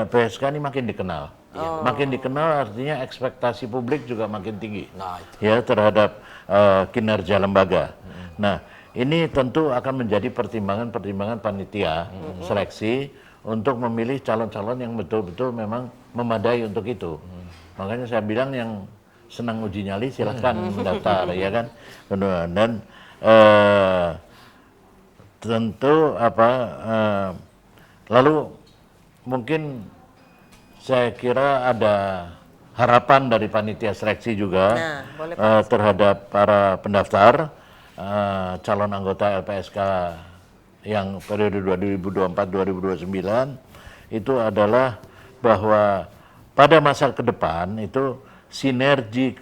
C: LPSK ini makin dikenal. Makin dikenal artinya ekspektasi publik juga makin tinggi.
B: Nah,
C: Ya terhadap kinerja lembaga. Nah, ini tentu akan menjadi pertimbangan panitia seleksi untuk memilih calon-calon yang betul-betul memang memadai untuk itu. Makanya saya bilang yang senang uji nyali silahkan mendaftar, ya kan. Dan tentu lalu mungkin saya kira ada harapan dari panitia seleksi juga
A: Nah, boleh,
C: terhadap para pendaftar calon anggota LPSK yang periode 2024-2029 itu adalah bahwa pada masa ke depan itu sinergi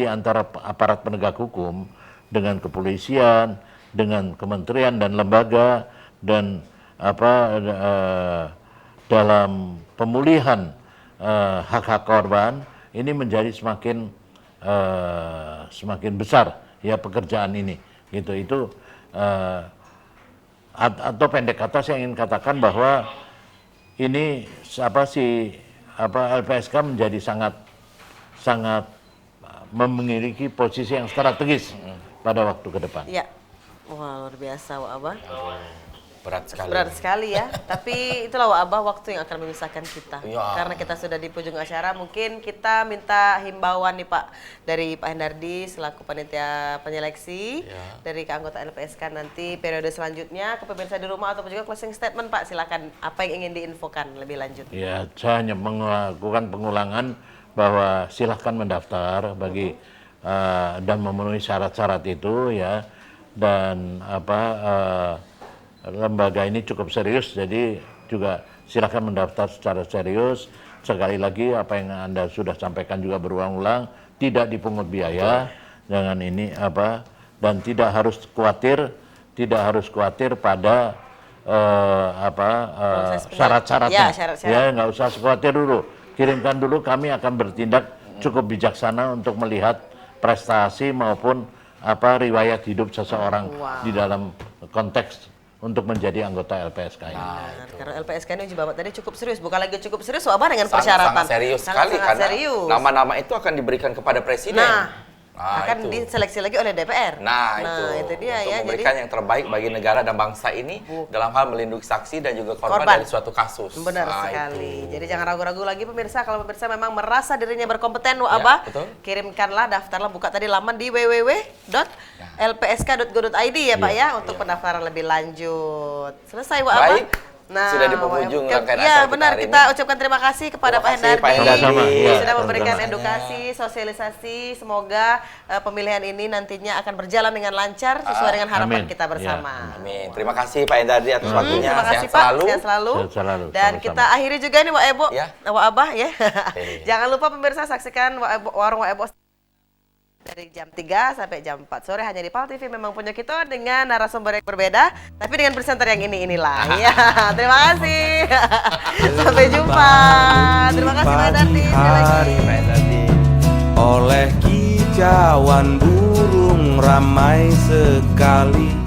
C: antara aparat penegak hukum dengan kepolisian, dengan kementerian dan lembaga dan dalam pemulihan hak-hak korban ini menjadi semakin besar ya pekerjaan ini gitu. Itu atau pendek kata saya ingin katakan bahwa ini LPSK menjadi sangat memiliki posisi yang strategis pada waktu ke depan.
A: Iya. Wah, luar biasa, Wak Abah.
B: berat sekali.
A: Berat sekali ya, tapi itulah Wak Abah waktu yang akan memisahkan kita.
B: Iya.
A: Karena kita sudah di penghujung acara, mungkin kita minta himbauan nih Pak dari Pak Hendardi selaku panitia penyeleksi, dari keanggota LPSK nanti periode selanjutnya ke pemirsa di rumah ataupun juga closing statement Pak, silakan apa yang ingin diinfokan lebih lanjut.
C: Ya, saya hanya melakukan pengulangan bahwa silahkan mendaftar bagi dan memenuhi syarat-syarat itu ya, dan lembaga ini cukup serius, jadi juga silahkan mendaftar secara serius. Sekali lagi apa yang Anda sudah sampaikan juga berulang-ulang, tidak dipungut biaya dengan ini dan tidak harus khawatir pada syarat-syaratnya.
A: Ya, syarat-syarat.
C: Ya, nggak usah khawatir dulu. Kirimkan dulu, kami akan bertindak cukup bijaksana untuk melihat prestasi maupun riwayat hidup seseorang di dalam konteks untuk menjadi anggota LPSK ini.
A: Karena LPSK ini uji babat tadi cukup serius, bukan lagi cukup serius Wak Abah dengan persyaratan.
B: Sangat serius sekali karena nama-nama itu akan diberikan kepada presiden.
A: Akan diseleksi lagi oleh DPR.
B: Nah,
A: itu dia
B: untuk
A: ya.
B: memberikan yang terbaik bagi negara dan bangsa ini dalam hal melindungi saksi dan juga korban dari suatu kasus.
A: Benar sekali. Jadi jangan ragu-ragu lagi pemirsa, kalau pemirsa memang merasa dirinya berkompeten Wak Abah, kirimkanlah, daftarlah, buka tadi laman di www.lpsk.go.id ya Pak ya untuk pendaftaran lebih lanjut. Selesai Wak Abah.
B: Nah, sudah di penghujung rangkaian acara
A: ya benar, kita ucapkan terima kasih kepada Pak Hendardi sudah memberikan edukasi, sosialisasi. Semoga pemilihan ini nantinya akan berjalan dengan lancar sesuai dengan harapan kita bersama.
B: Amin. Terima kasih Pak Hendardi atas waktunya.
A: Terima kasih
B: Sehat
A: Pak, sehat selalu. Dan
C: sama-sama.
A: kita akhiri juga nih Wak Ebo, Wak Abah ya. Jangan lupa pemirsa saksikan Warung Wak Ebo dari jam 3 sampai jam 4 sore hanya di PAL TV. Memang punya kita dengan narasumber yang berbeda, tapi dengan presenter yang inilah. Ya, terima kasih. Sampai jumpa. Terima kasih Pak Hendardi.
D: Oleh kicauan burung ramai sekali,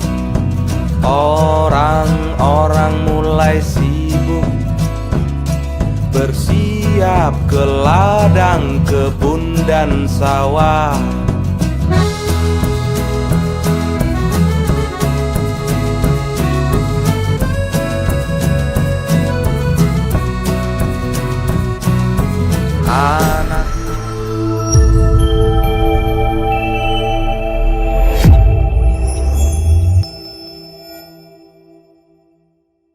D: orang-orang mulai sibuk bersiap ke ladang, kebun dan sawah.